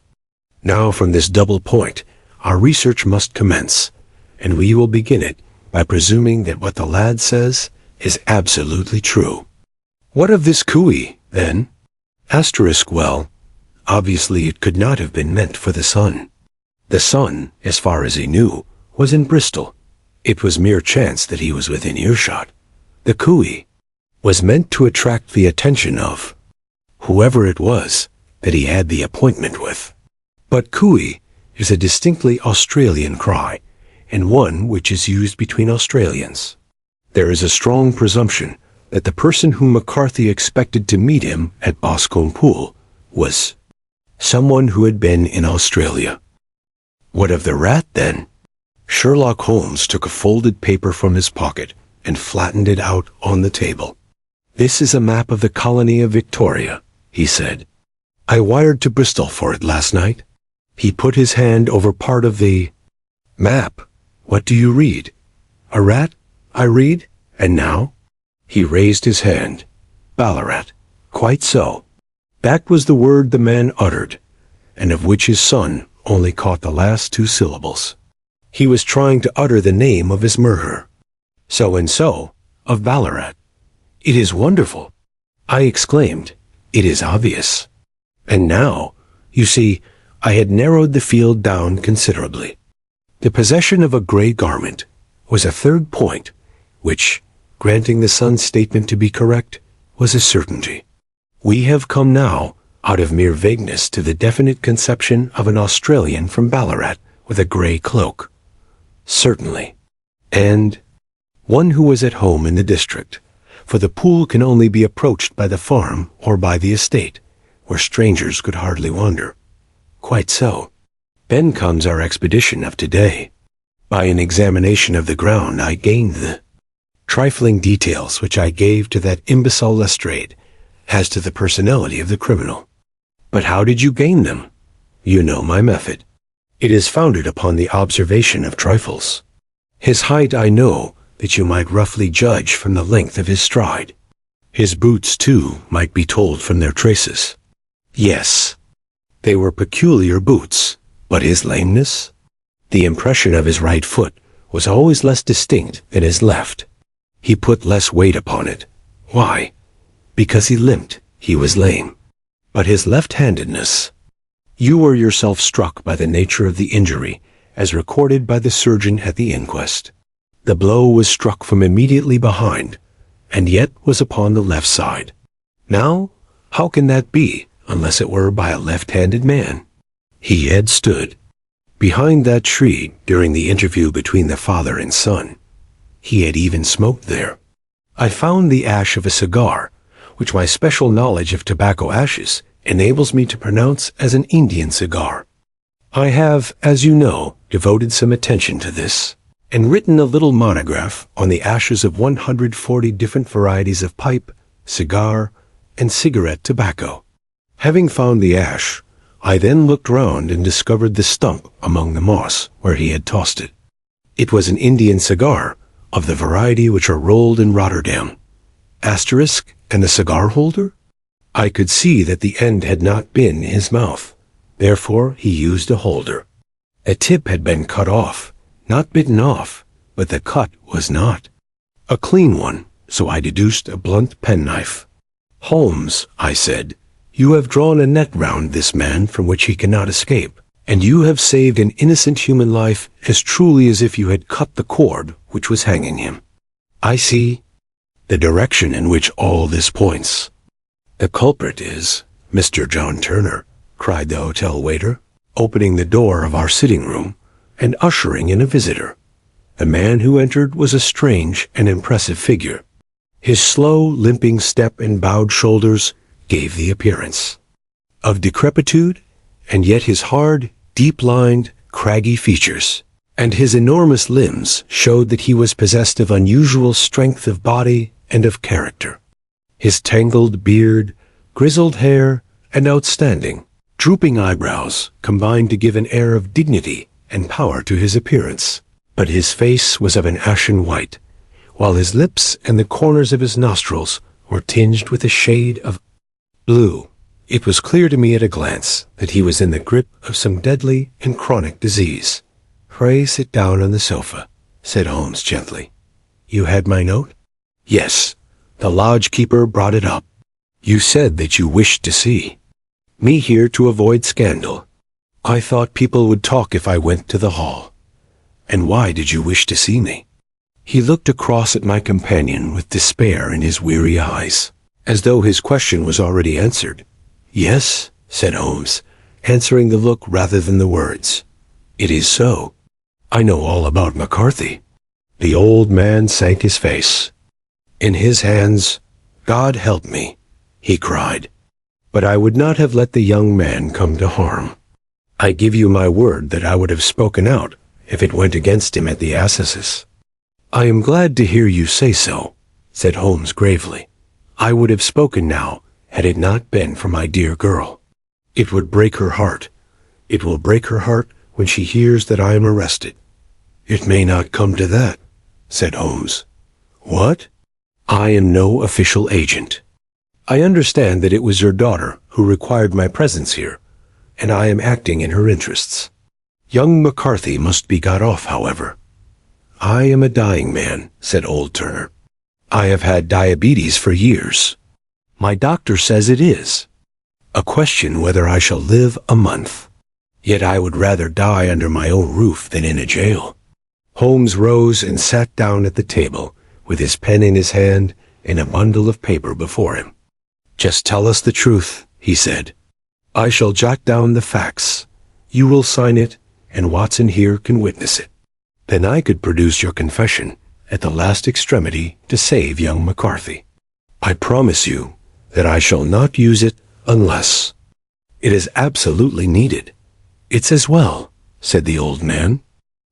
Now from this double point, our research must commence, and we will begin it by presuming that what the lad says is absolutely true. What of this cooey, then? Well, obviously it could not have been meant for the sun. The sun, as far as he knew, was in Bristol. It was mere chance that he was within earshot. The cooey was meant to attract the attention of whoever it was that he had the appointment with. But cooey is a distinctly Australian cry, and one which is used between Australians. There is a strong presumption that the person whom McCarthy expected to meet him at Boscombe Pool was someone who had been in Australia. What of the rat, then? Sherlock Holmes took a folded paper from his pocket and flattened it out on the table. "This is a map of the colony of Victoria," he said. "I wired to Bristol for it last night." He put his hand over part of the map. "What do you read?" "A rat, I read. And now?" He raised his hand. "Ballarat. Quite so." That was the word the man uttered, and of which his son only caught the last two syllables. He was trying to utter the name of his murderer. So-and-so, of Ballarat. "It is wonderful," I exclaimed. "It is obvious." And now, you see, I had narrowed the field down considerably. The possession of a gray garment was a third point, which, granting the son's statement to be correct, was a certainty. We have come now, out of mere vagueness, to the definite conception of an Australian from Ballarat with a gray cloak. Certainly. And one who was at home in the district, for the pool can only be approached by the farm or by the estate, where strangers could hardly wander. Quite so. Then comes our expedition of today. By an examination of the ground, I gained the trifling details which I gave to that imbecile Lestrade as to the personality of the criminal. But how did you gain them? You know my method. It is founded upon the observation of trifles. His height I know that you might roughly judge from the length of his stride. His boots, too, might be told from their traces. Yes, they were peculiar boots, but his lameness? The impression of his right foot was always less distinct than his left. He put less weight upon it. Why? Because he limped, he was lame. But his left-handedness. You were yourself struck by the nature of the injury, as recorded by the surgeon at the inquest. The blow was struck from immediately behind, and yet was upon the left side. Now, how can that be, unless it were by a left-handed man? He had stood behind that tree during the interview between the father and son. He had even smoked there. I found the ash of a cigar, which my special knowledge of tobacco ashes enables me to pronounce as an Indian cigar. I have, as you know, devoted some attention to this, and written a little monograph on the ashes of 140 different varieties of pipe, cigar, and cigarette tobacco. Having found the ash, I then looked round and discovered the stump among the moss where he had tossed it. It was an Indian cigar, of the variety which are rolled in Rotterdam. Asterisk, and the cigar holder? I could see that the end had not been his mouth. Therefore he used a holder. A tip had been cut off, not bitten off, but the cut was not a clean one, so I deduced a blunt penknife. Holmes, I said, you have drawn a net round this man from which he cannot escape, and you have saved an innocent human life as truly as if you had cut the cord which was hanging him. I see the direction in which all this points. The culprit is Mr. John Turner, cried the hotel waiter, opening the door of our sitting room and ushering in a visitor. The man who entered was a strange and impressive figure. His slow, limping step and bowed shoulders gave the appearance of decrepitude, and yet his hard, deep-lined, craggy features and his enormous limbs showed that he was possessed of unusual strength of body and of character. His tangled beard, grizzled hair, and outstanding, drooping eyebrows combined to give an air of dignity and power to his appearance. But his face was of an ashen white, while his lips and the corners of his nostrils were tinged with a shade of blue. It was clear to me at a glance that he was in the grip of some deadly and chronic disease. "Pray sit down on the sofa," said Holmes gently. You had my note? Yes. The lodge-keeper brought it up. You said that you wished to see me here to avoid scandal. I thought people would talk if I went to the hall. And why did you wish to see me? He looked across at my companion with despair in his weary eyes, as though his question was already answered. Yes, said Holmes, answering the look rather than the words. It is so. I know all about McCarthy. The old man sank his face. In his hands, God help me, he cried. But I would not have let the young man come to harm. I give you my word that I would have spoken out if it went against him at the assizes. I am glad to hear you say so, said Holmes gravely. I would have spoken now had it not been for my dear girl. It would break her heart. It will break her heart when she hears that I am arrested. It may not come to that, said Holmes. What? I am no official agent. I understand that it was your daughter who required my presence here, and I am acting in her interests. Young McCarthy must be got off, however. I am a dying man, said old Turner. I have had diabetes for years. My doctor says it is a question whether I shall live a month. Yet I would rather die under my own roof than in a jail. Holmes rose and sat down at the table, with his pen in his hand and a bundle of paper before him. Just tell us the truth, he said. I shall jot down the facts. You will sign it, and Watson here can witness it. Then I could produce your confession at the last extremity to save young McCarthy. I promise you that I shall not use it unless it is absolutely needed. It's as well, said the old man.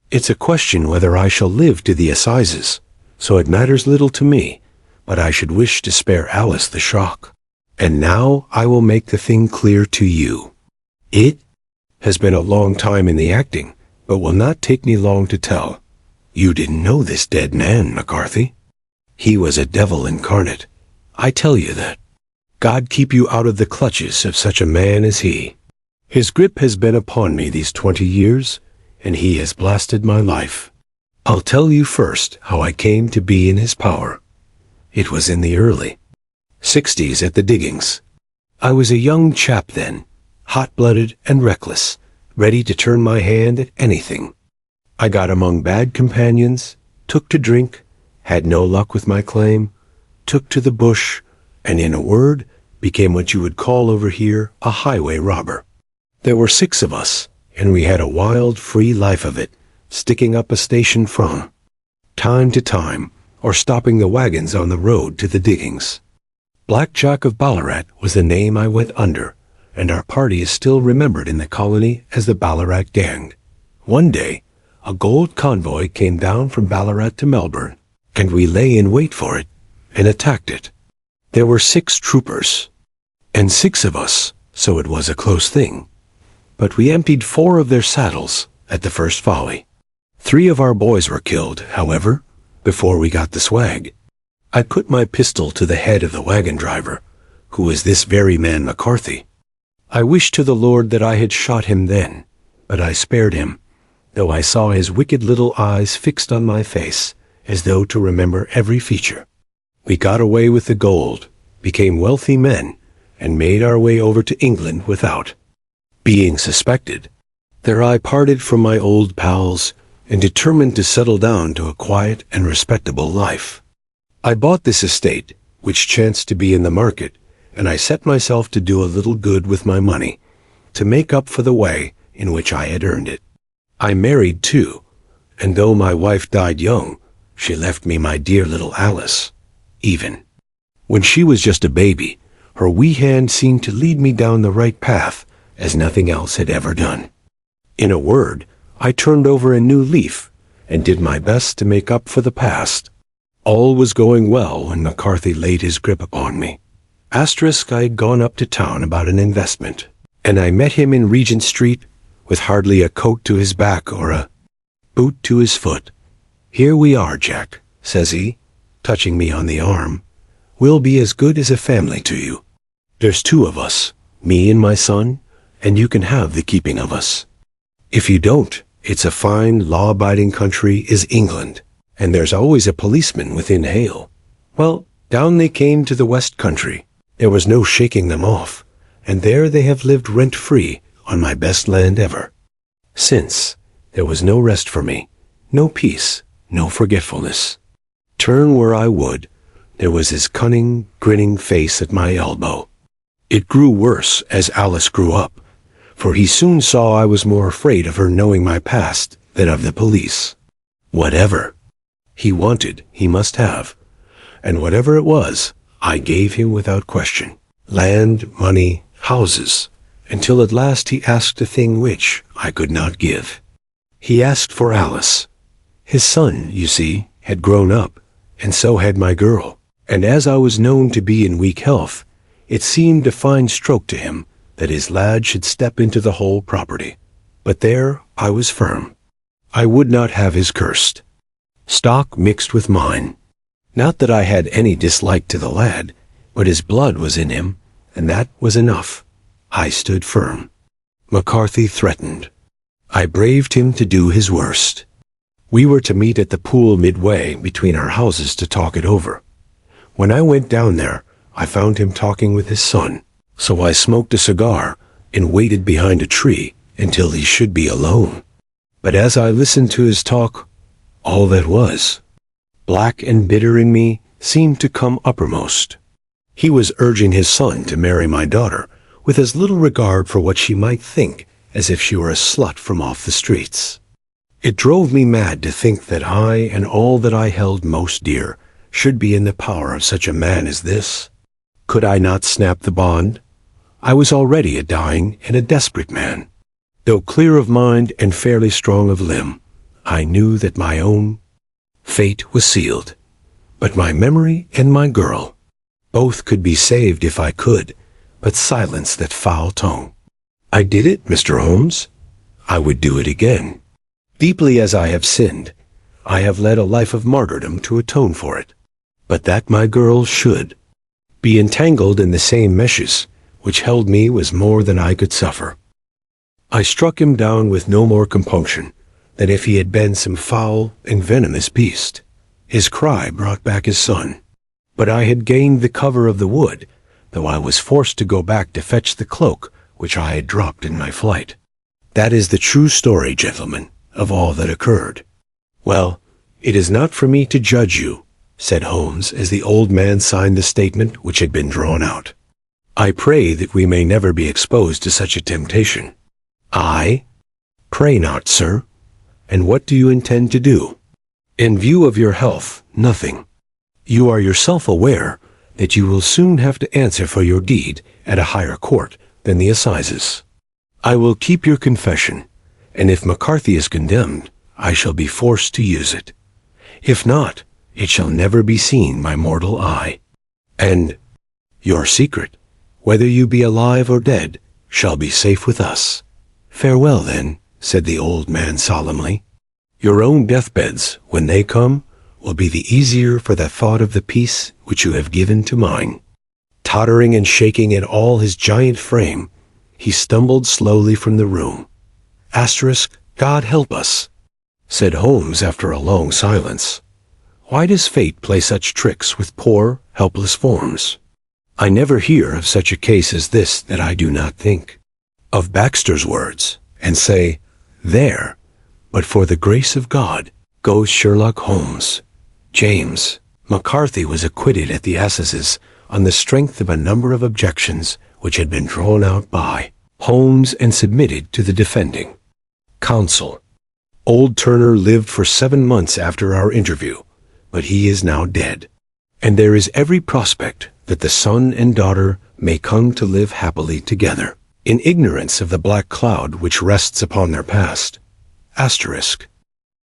It's a question whether I shall live to the assizes, so it matters little to me, but I should wish to spare Alice the shock. And now I will make the thing clear to you. It has been a long time in the acting, but will not take me long to tell. You didn't know this dead man, McCarthy. He was a devil incarnate. I tell you that. God keep you out of the clutches of such a man as he. His grip has been upon me these 20 years, and he has blasted my life. I'll tell you first how I came to be in his power. It was in the early 60s at the diggings. I was a young chap then, hot-blooded and reckless, ready to turn my hand at anything. I got among bad companions, took to drink, had no luck with my claim, took to the bush, and in a word, became what you would call over here a highway robber. There were 6 of us, and we had a wild, free life of it, sticking up a station from time to time, or stopping the wagons on the road to the diggings. Black Jack of Ballarat was the name I went under, and our party is still remembered in the colony as the Ballarat Gang. One day, a gold convoy came down from Ballarat to Melbourne, and we lay in wait for it and attacked it. There were 6 troopers, and 6 of us, so it was a close thing. But we emptied 4 of their saddles at the first volley. 3 of our boys were killed, however, before we got the swag. I put my pistol to the head of the wagon driver, who was this very man McCarthy. I wished to the Lord that I had shot him then, but I spared him, though I saw his wicked little eyes fixed on my face, as though to remember every feature. We got away with the gold, became wealthy men, and made our way over to England without being suspected. There I parted from my old pals, and determined to settle down to a quiet and respectable life. I bought this estate, which chanced to be in the market, and I set myself to do a little good with my money, to make up for the way in which I had earned it. I married too, and though my wife died young, she left me my dear little Alice. Even when she was just a baby, her wee hand seemed to lead me down the right path, as nothing else had ever done. In a word, I turned over a new leaf, and did my best to make up for the past. All was going well when McCarthy laid his grip upon me. I had gone up to town about an investment, and I met him in Regent Street with hardly a coat to his back or a boot to his foot. Here we are, Jack, says he, touching me on the arm. We'll be as good as a family to you. There's 2 of us, me and my son, and you can have the keeping of us. If you don't, it's a fine, law-abiding country is England, and there's always a policeman within hail. Well, down they came to the West Country. There was no shaking them off, and there they have lived rent-free on my best land ever. Since, there was no rest for me, no peace, no forgetfulness. Turn where I would, there was his cunning, grinning face at my elbow. It grew worse as Alice grew up, for he soon saw I was more afraid of her knowing my past than of the police. Whatever he wanted, he must have, and whatever it was, I gave him without question. Land, money, houses, until at last he asked a thing which I could not give. He asked for Alice. His son, you see, had grown up, and so had my girl, and as I was known to be in weak health, it seemed a fine stroke to him that his lad should step into the whole property. But there I was firm. I would not have his cursed stock mixed with mine. Not that I had any dislike to the lad, but his blood was in him, and that was enough. I stood firm. McCarthy threatened. I braved him to do his worst. We were to meet at the pool midway between our houses to talk it over. When I went down there, I found him talking with his son, so I smoked a cigar and waited behind a tree until he should be alone. But as I listened to his talk, all that was black and bitter in me seemed to come uppermost. He was urging his son to marry my daughter with as little regard for what she might think as if she were a slut from off the streets. It drove me mad to think that I and all that I held most dear should be in the power of such a man as this. Could I not snap the bond? I was already a dying and a desperate man. Though clear of mind and fairly strong of limb, I knew that my own fate was sealed. But my memory and my girl, both could be saved if I could, but silence that foul tongue. I did it, Mr. Holmes. I would do it again. Deeply as I have sinned, I have led a life of martyrdom to atone for it. But that my girl should be entangled in the same meshes which held me was more than I could suffer. I struck him down with no more compunction than if he had been some foul and venomous beast. His cry brought back his son. But I had gained the cover of the wood, though I was forced to go back to fetch the cloak which I had dropped in my flight. That is the true story, gentlemen, of all that occurred. Well, it is not for me to judge you, said Holmes as the old man signed the statement which had been drawn out. I pray that we may never be exposed to such a temptation. I? Pray not, sir. And what do you intend to do? In view of your health, nothing. You are yourself aware that you will soon have to answer for your deed at a higher court than the assizes. I will keep your confession, and if McCarthy is condemned, I shall be forced to use it. If not, it shall never be seen by mortal eye. And your secret, whether you be alive or dead, shall be safe with us. Farewell, then, said the old man solemnly. Your own deathbeds, when they come, will be the easier for the thought of the peace which you have given to mine. Tottering and shaking in all his giant frame, he stumbled slowly from the room. God help us, said Holmes after a long silence. Why does fate play such tricks with poor, helpless forms? I never hear of such a case as this that I do not think of Baxter's words, and say, there, but for the grace of God, goes Sherlock Holmes. James McCarthy was acquitted at the assizes on the strength of a number of objections which had been drawn out by Holmes and submitted to the defending counsel. Old Turner lived for 7 months after our interview, but he is now dead, and there is every prospect that the son and daughter may come to live happily together, in ignorance of the black cloud which rests upon their past. Asterisk.